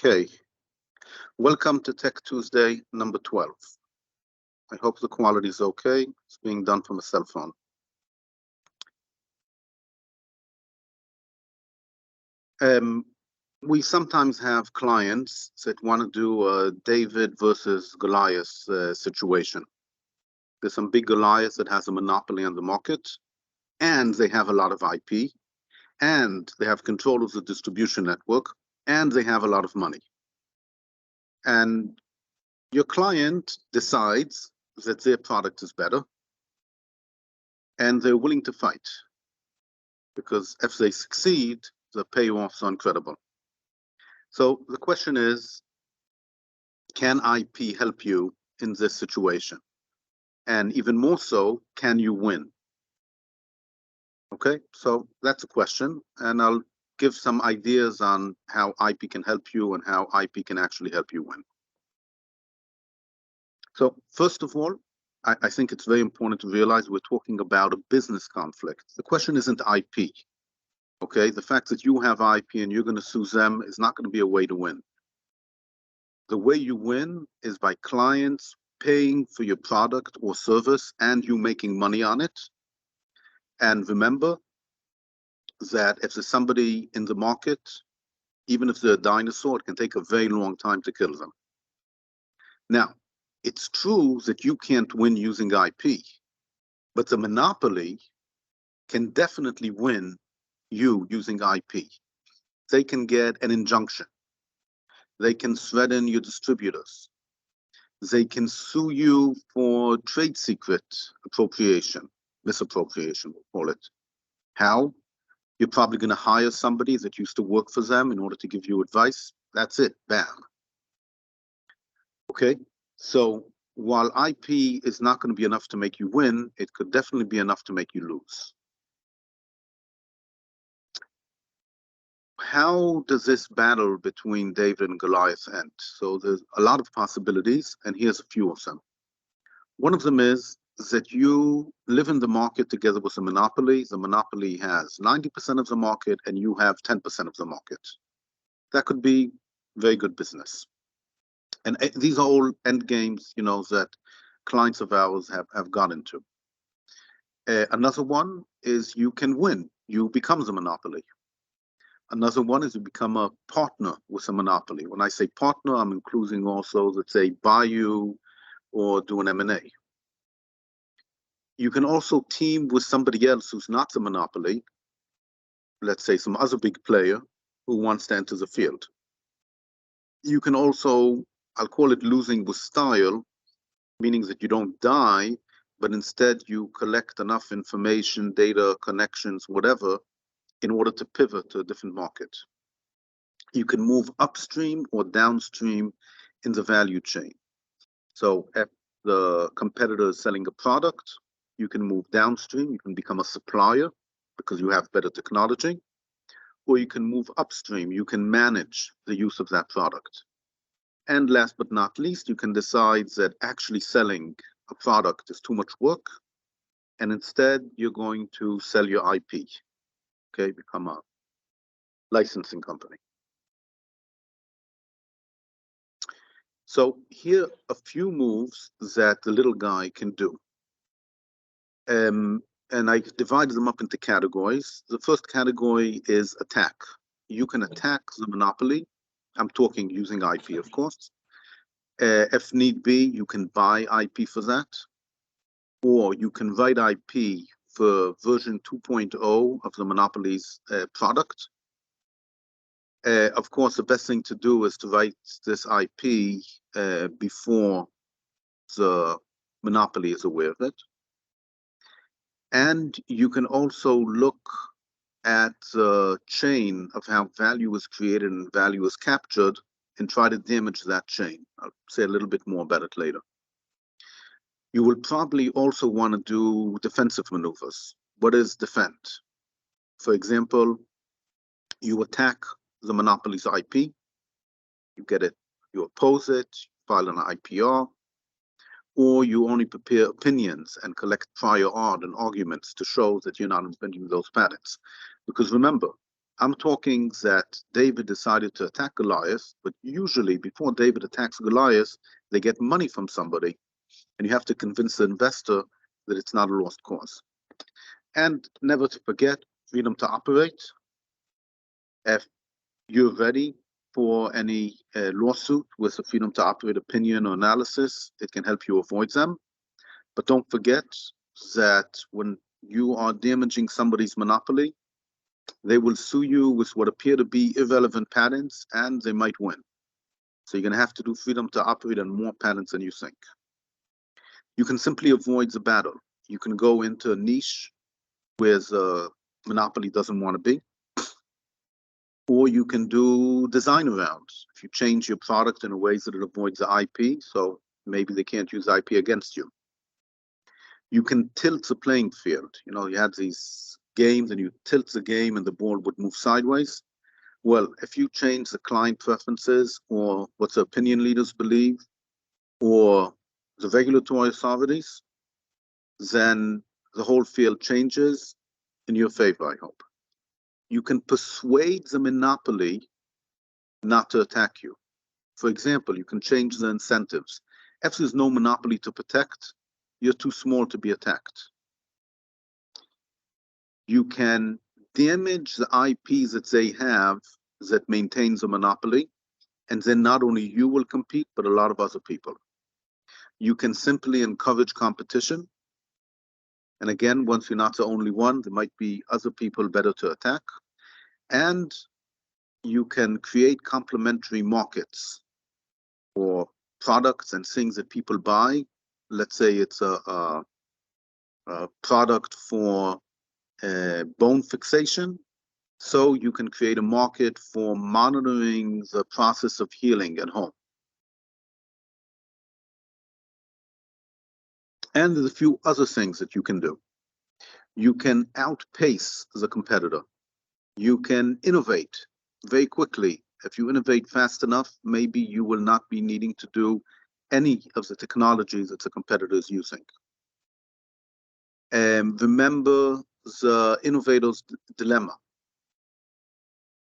Okay, welcome to Tech Tuesday number 12. I hope the quality is okay. It's being done from a cell phone. We sometimes have clients that want to do a David versus Goliath situation. There's some big Goliath that has a monopoly on the market, and they have a lot of IP, and they have control of the distribution network, and they have a lot of money. And your client decides that their product is better, and they're willing to fight, because if they succeed, the payoffs are incredible. So the question is, can IP help you in this situation? And even more so, can you win? Okay, so that's a question, and I'll give some ideas on how IP can help you and how IP can actually help you win. So first of all, I think it's very important to realize we're talking about a business conflict. The question isn't IP. Okay, the fact that you have IP and you're going to sue them is not going to be a way to win. The way you win is by clients paying for your product or service and you making money on it. And remember that if there's somebody in the market, even if they're a dinosaur, it can take a very long time to kill them. Now, it's true that you can't win using IP, but the monopoly can definitely win you using IP. They can get an injunction. They can threaten your distributors. They can sue you for trade secret appropriation, misappropriation, we'll call it. How? You're probably going to hire somebody that used to work for them in order to give you advice. That's it, bam. Okay, so while IP is not going to be enough to make you win, it could definitely be enough to make you lose. How does this battle between David and Goliath end? So there's a lot of possibilities, and here's a few of them. One of them is that you live in the market together with a monopoly. The monopoly has 90% of the market, and you have 10% of the market. That could be very good business. And these are all end games, you know, that clients of ours have got into. Another one is you can win. You become the monopoly. Another one is you become a partner with a monopoly. When I say partner, I'm including also that they buy you or do an M&A. You can also team with somebody else who's not the monopoly, let's say some other big player who wants to enter the field. You can also, I'll call it losing with style, meaning that you don't die, but instead you collect enough information, data, connections, whatever, in order to pivot to a different market. You can move upstream or downstream in the value chain. So if the competitor is selling a product, you can move downstream, you can become a supplier because you have better technology, or you can move upstream, you can manage the use of that product. And last but not least, you can decide that actually selling a product is too much work, and instead you're going to sell your IP. Okay, become a licensing company. So here are a few moves that the little guy can do. And I divided them up into categories. The first category is attack. You can attack the monopoly. I'm talking using IP, of course. If need be, you can buy IP for that. Or you can write IP for version 2.0 of the monopoly's product. Of course, the best thing to do is to write this IP before the monopoly is aware of it. And you can also look at the chain of how value is created and value is captured and try to damage that chain. I'll say a little bit more about it later. You will probably also want to do defensive maneuvers. What is defend? For example, you attack the monopoly's IP, you get it, you oppose it, file an IPR, or you only prepare opinions and collect prior art and arguments to show that you're not infringing those patents. Because remember, I'm talking that David decided to attack Goliath, but usually before David attacks Goliath, they get money from somebody, and you have to convince the investor that it's not a lost cause. And never to forget, freedom to operate. If you're ready for any lawsuit with a freedom to operate opinion or analysis, it can help you avoid them. But don't forget that when you are damaging somebody's monopoly, they will sue you with what appear to be irrelevant patents, and they might win. So you're going to have to do freedom to operate on more patents than you think. You can simply avoid the battle. You can go into a niche where the monopoly doesn't want to be, or you can do design arounds. If you change your product in a way that it avoids the IP, so maybe they can't use IP against you. You can tilt the playing field. You know, you had these games and you tilt the game and the ball would move sideways. Well, if you change the client preferences or what the opinion leaders believe or the regulatory authorities, then the whole field changes in your favor, I hope. You can persuade the monopoly not to attack you. For example, you can change the incentives. If there's no monopoly to protect, you're too small to be attacked. You can damage the IP that they have that maintains a monopoly, and then not only you will compete, but a lot of other people. You can simply encourage competition. And again, once you're not the only one, there might be other people better to attack. And you can create complementary markets for products and things that people buy. Let's say it's a product for bone fixation. So you can create a market for monitoring the process of healing at home. And there's a few other things that you can do. You can outpace the competitor. You can innovate very quickly. If you innovate fast enough, maybe you will not be needing to do any of the technologies that the competitor is using. Remember the innovator's dilemma,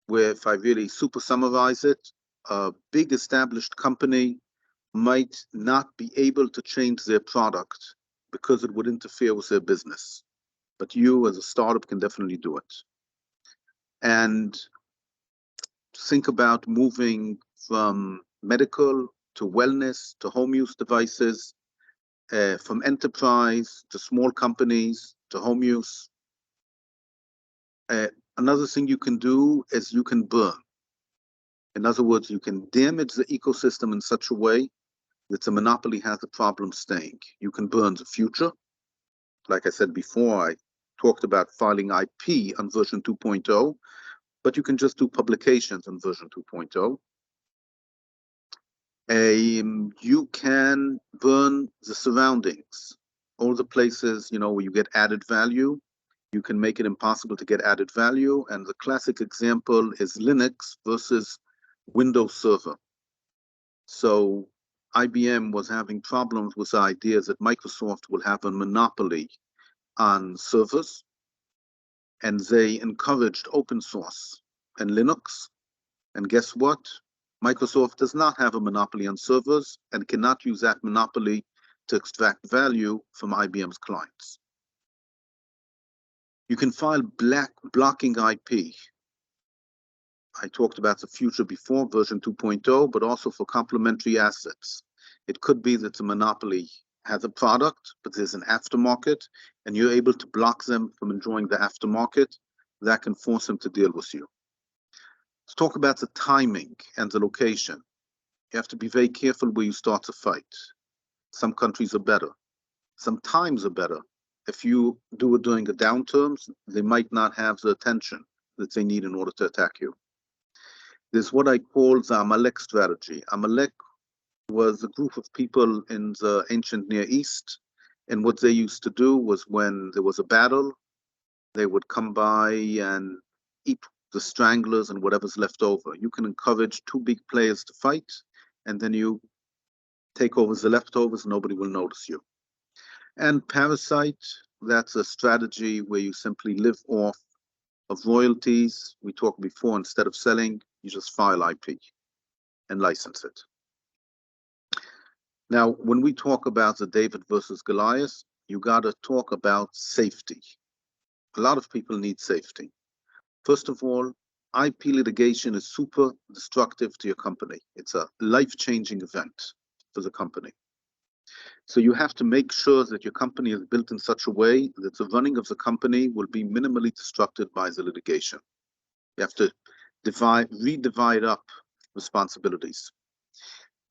where if I really super summarize it, a big established company might not be able to change their product because it would interfere with their business. But you as a startup can definitely do it. And think about moving from medical to wellness to home use devices, from enterprise to small companies to home use. Another thing you can do is you can burn. In other words, you can damage the ecosystem in such a way that the monopoly has a problem staying. You can burn the future. Like I said before, I talked about filing IP on version 2.0, but you can just do publications on version 2.0. You can burn the surroundings, all the places, you know, where you get added value. You can make it impossible to get added value. And the classic example is Linux versus Windows Server. So IBM was having problems with the idea that Microsoft will have a monopoly on servers, and they encouraged open source and Linux. And guess what? Microsoft does not have a monopoly on servers and cannot use that monopoly to extract value from IBM's clients. You can file blocking IP. I talked about the future before, version 2.0, but also for complementary assets. It could be that the monopoly has a product, but there's an aftermarket, and you're able to block them from enjoying the aftermarket. That can force them to deal with you. Let's talk about the timing and the location. You have to be very careful where you start to fight. Some countries are better. Some times are better. If you do it during a downturn, they might not have the attention that they need in order to attack you. There's what I call the Amalek strategy. Amalek was a group of people in the ancient Near East, and what they used to do was when there was a battle, they would come by and eat the stranglers and whatever's left over. You can encourage two big players to fight, and then you take over the leftovers, nobody will notice you. And parasite, that's a strategy where you simply live off Of royalties, we talked before, instead of selling, you just file IP and license it. Now, when we talk about the David versus Goliath, you got to talk about safety. A lot of people need safety. First of all, IP litigation is super destructive to your company. It's a life-changing event for the company. So you have to make sure that your company is built in such a way that the running of the company will be minimally disrupted by the litigation. You have to redivide up responsibilities.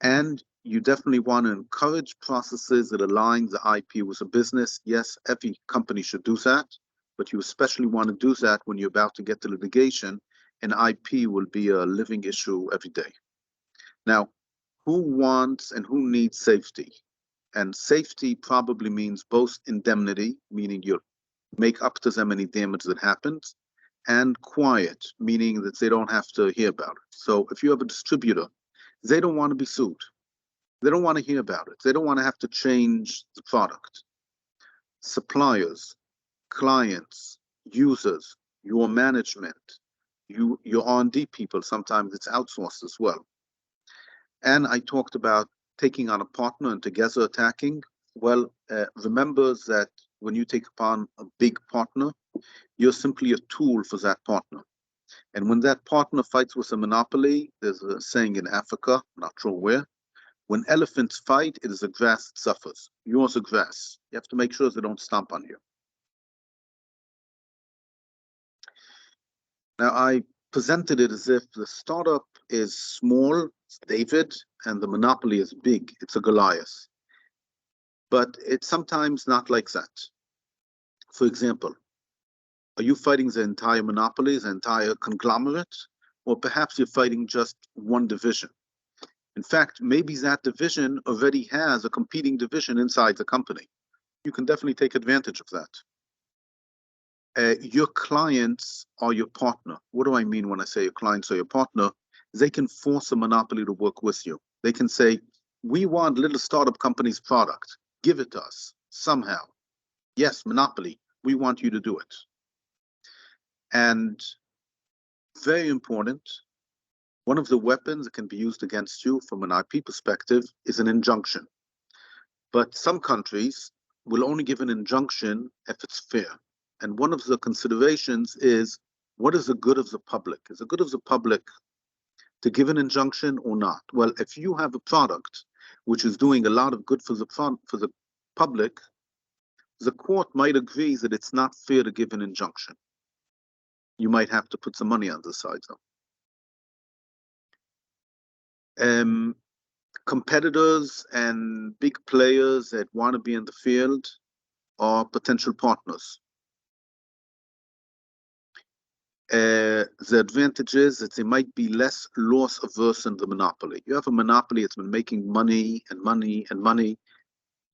And you definitely want to encourage processes that align the IP with a business. Yes, every company should do that, but you especially want to do that when you're about to get to litigation, and IP will be a living issue every day. Now, who wants and who needs safety? And safety probably means both indemnity, meaning you'll make up to them any damage that happens, and quiet, meaning that they don't have to hear about it. So if you have a distributor, they don't want to be sued. They don't want to hear about it. They don't want to have to change the product. Suppliers, clients, users, your management, your R&D people, sometimes it's outsourced as well. And I talked about taking on a partner and together attacking. Well, remember that when you take upon a big partner, you're simply a tool for that partner. And when that partner fights with a monopoly, there's a saying in Africa, not sure where, when elephants fight, it is the grass that suffers. Yours are grass. You have to make sure they don't stomp on you. Now, I presented it as if the startup is small, it's David, and the monopoly is big, it's a Goliath. But it's sometimes not like that. For example, are you fighting the entire monopoly, the entire conglomerate? Or perhaps you're fighting just one division. In fact, maybe that division already has a competing division inside the company. You can definitely take advantage of that. Your clients are your partner. What do I mean when I say your clients are your partner? They can force a monopoly to work with you. They can say, we want little startup company's product. Give it to us somehow. Yes, monopoly, we want you to do it. And very important, one of the weapons that can be used against you from an IP perspective is an injunction. But some countries will only give an injunction if it's fair. And one of the considerations is, what is the good of the public? Is the good of the public to give an injunction or not? Well, if you have a product which is doing a lot of good for the public, the court might agree that it's not fair to give an injunction. You might have to put some money on the side, though. Competitors and big players that want to be in the field are potential partners. The advantage is that they might be less loss averse than the monopoly. You have a monopoly that's been making money and money and money,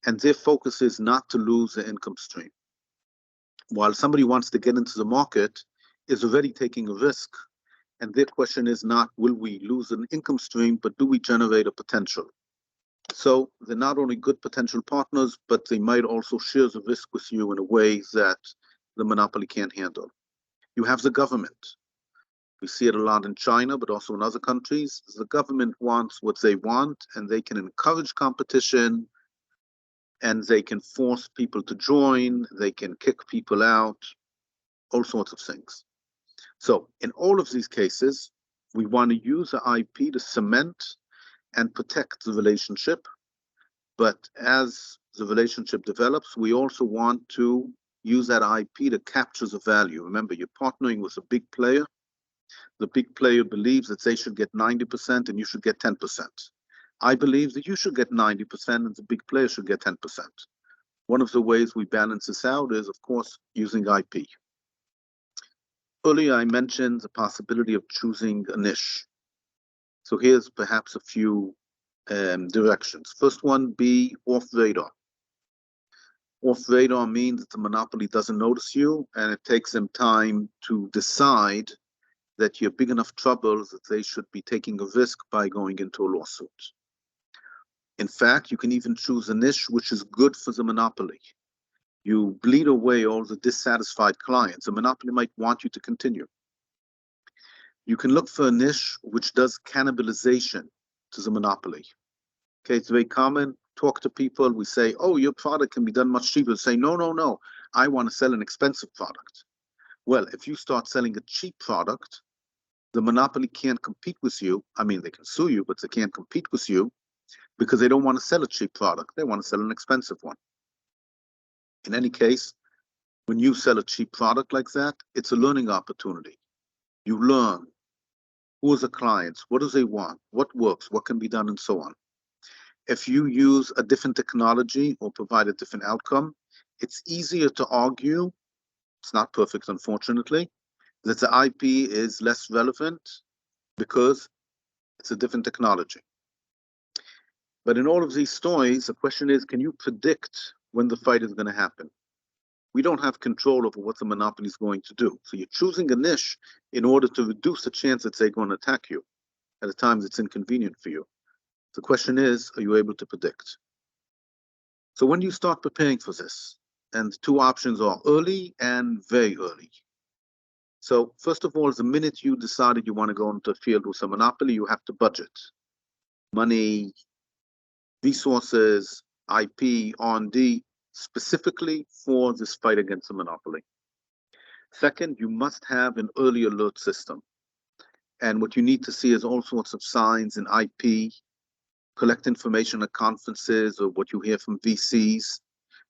and their focus is not to lose the income stream. While somebody wants to get into the market, is already taking a risk, and their question is not, will we lose an income stream, but do we generate a potential? So they're not only good potential partners, but they might also share the risk with you in a way that the monopoly can't handle. You have the government. We see it a lot in China, but also in other countries. The government wants what they want, and they can encourage competition, and they can force people to join, they can kick people out, all sorts of things. So in all of these cases, we want to use the IP to cement and protect the relationship. But as the relationship develops, we also want to use that IP to capture the value. Remember, you're partnering with a big player. The big player believes that they should get 90% and you should get 10%. I believe that you should get 90% and the big player should get 10%. One of the ways we balance this out is, of course, using IP. Earlier, I mentioned the possibility of choosing a niche. So here's perhaps a few directions. First one, be off radar. Off radar means that the monopoly doesn't notice you, and it takes them time to decide that you're big enough trouble that they should be taking a risk by going into a lawsuit. In fact, you can even choose a niche which is good for the monopoly. You bleed away all the dissatisfied clients. A monopoly might want you to continue. You can look for a niche which does cannibalization to the monopoly. Okay, it's very common. Talk to people. We say, oh, your product can be done much cheaper. They say, no, no, no. I want to sell an expensive product. Well, if you start selling a cheap product, the monopoly can't compete with you. I mean, they can sue you, but they can't compete with you because they don't want to sell a cheap product. They want to sell an expensive one. In any case, when you sell a cheap product like that, it's a learning opportunity. You learn who are the clients, what do they want, what works, what can be done, and so on. If you use a different technology or provide a different outcome, it's easier to argue, it's not perfect, unfortunately, that the IP is less relevant because it's a different technology. But in all of these stories, the question is, can you predict when the fight is going to happen? We don't have control over what the monopoly is going to do. So you're choosing a niche in order to reduce the chance that they're going to attack you at a time that's inconvenient for you. The question is, are you able to predict? So when do you start preparing for this? And two options are early and very early. So first of all, the minute you decided you want to go into a field with a monopoly, you have to budget. Money, resources, IP, R&D, specifically for this fight against the monopoly. Second, you must have an early alert system. And what you need to see is all sorts of signs in IP, collect information at conferences or what you hear from VCs.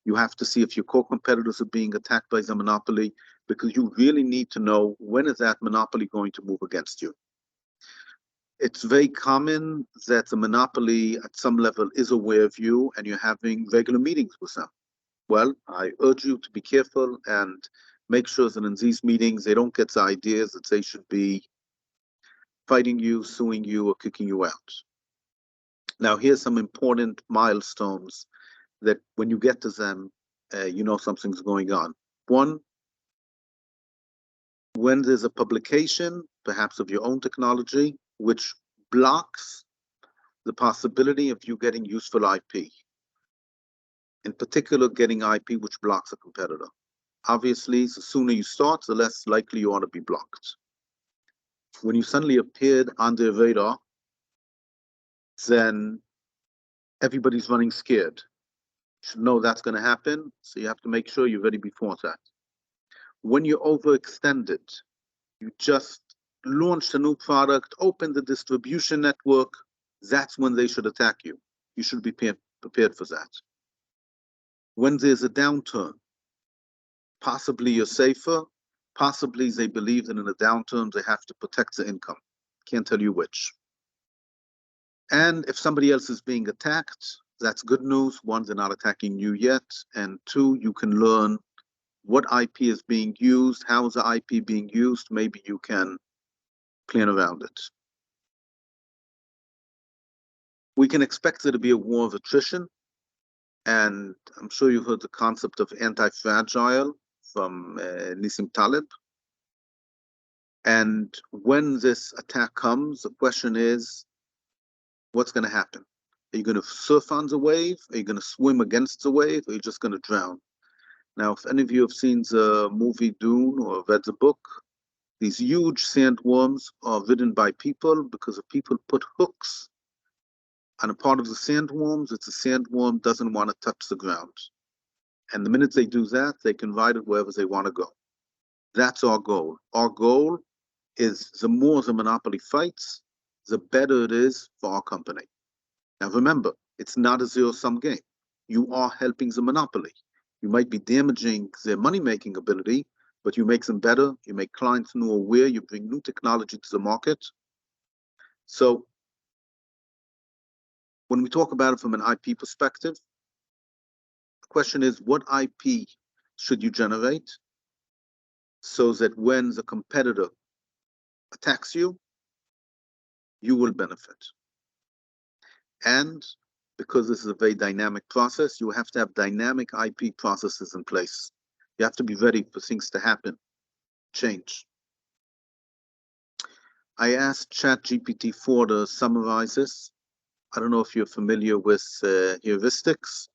You have to see if your core competitors are being attacked by the monopoly, because you really need to know when is that monopoly going to move against you. It's very common that the monopoly at some level is aware of you and you're having regular meetings with them. Well, I urge you to be careful and make sure that in these meetings they don't get the ideas that they should be fighting you, suing you, or kicking you out. Now, here's some important milestones that when you get to them, you know something's going on. One, when there's a publication, perhaps of your own technology, which blocks the possibility of you getting useful IP. In particular, getting IP which blocks a competitor. Obviously, the sooner you start, the less likely you are to be blocked. When you suddenly appeared on their radar, then everybody's running scared. You should know that's going to happen, so you have to make sure you're ready before that. When you're overextended, you just launched a new product, opened the distribution network, that's when they should attack you. You should be prepared for that. When there's a downturn, possibly you're safer, possibly they believe that in a downturn they have to protect the income. Can't tell you which. And if somebody else is being attacked, that's good news. One, they're not attacking you yet. And two, you can learn what IP is being used, how is the IP being used. Maybe you can plan around it. We can expect there to be a war of attrition. And I'm sure you've heard the concept of anti-fragile from Nissim Taleb. And when this attack comes, the question is, what's going to happen? Are you going to surf on the wave? Are you going to swim against the wave? Or are you just going to drown? Now, if any of you have seen the movie Dune or read the book, these huge sandworms are ridden by people because if people put hooks on a part of the sandworms, it's a sandworm doesn't want to touch the ground. And the minute they do that, they can ride it wherever they want to go. That's our goal. Our goal is the more the monopoly fights, the better it is for our company. Now remember, it's not a zero-sum game. You are helping the monopoly. You might be damaging their money-making ability, but you make them better, you make clients more aware, you bring new technology to the market. So when we talk about it from an IP perspective, the question is, what IP should you generate so that when the competitor attacks you, you will benefit? And because this is a very dynamic process, you have to have dynamic IP processes in place. You have to be ready for things to happen, change. I asked ChatGPT-4 to summarize this. I don't know if you're familiar with heuristics.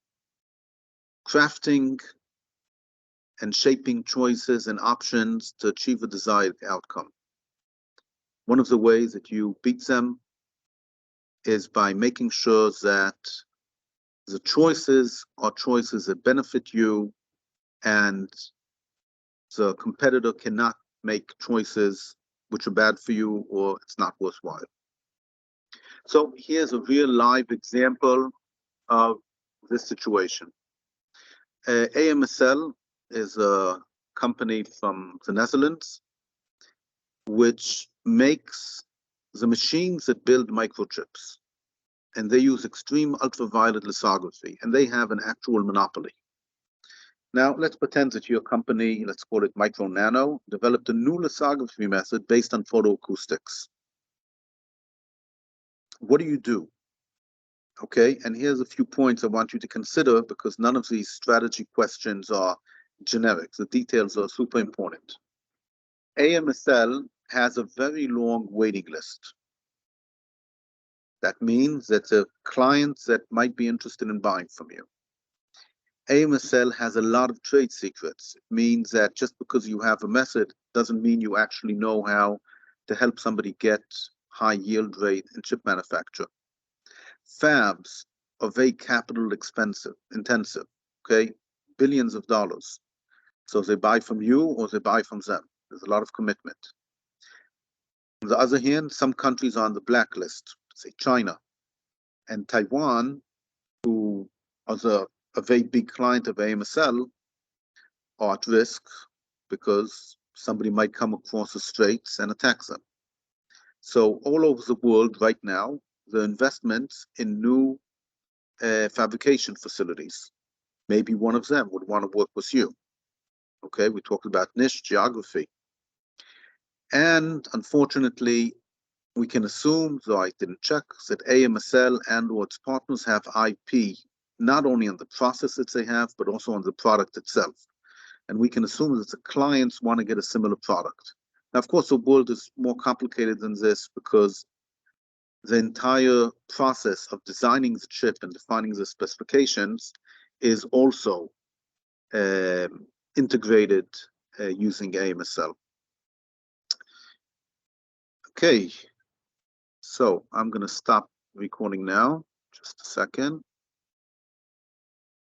Crafting and shaping choices and options to achieve a desired outcome. One of the ways that you beat them is by making sure that the choices are choices that benefit you, and the competitor cannot make choices which are bad for you or it's not worthwhile. So here's a real live example of this situation. AMSL is a company from the Netherlands which makes the machines that build microchips, and they use extreme ultraviolet lithography, and they have an actual monopoly. Now, let's pretend that your company, let's call it Micro Nano, developed a new lithography method based on photoacoustics. What do you do? Okay, and here's a few points I want you to consider, because none of these strategy questions are generic. The details are super important. AMSL has a very long waiting list. That means that the clients that might be interested in buying from you. AMSL has a lot of trade secrets. It means that just because you have a method doesn't mean you actually know how to help somebody get high yield rate in chip manufacture. Fabs are very capital intensive, okay? Billions of dollars. So they buy from you or they buy from them. There's a lot of commitment. On the other hand, some countries are on the blacklist, say China and Taiwan, who are a very big client of AMSL, are at risk because somebody might come across the straits and attack them. So all over the world right now, the investments in new fabrication facilities, maybe one of them would want to work with you. Okay, we talked about niche geography. And unfortunately, we can assume, though I didn't check, that AMSL and or its partners have IP, not only on the process that they have, but also on the product itself. And we can assume that the clients want to get a similar product. Now, of course, the world is more complicated than this, because the entire process of designing the chip and defining the specifications is also integrated using AMSL. Okay, so I'm going to stop recording now. Just a second.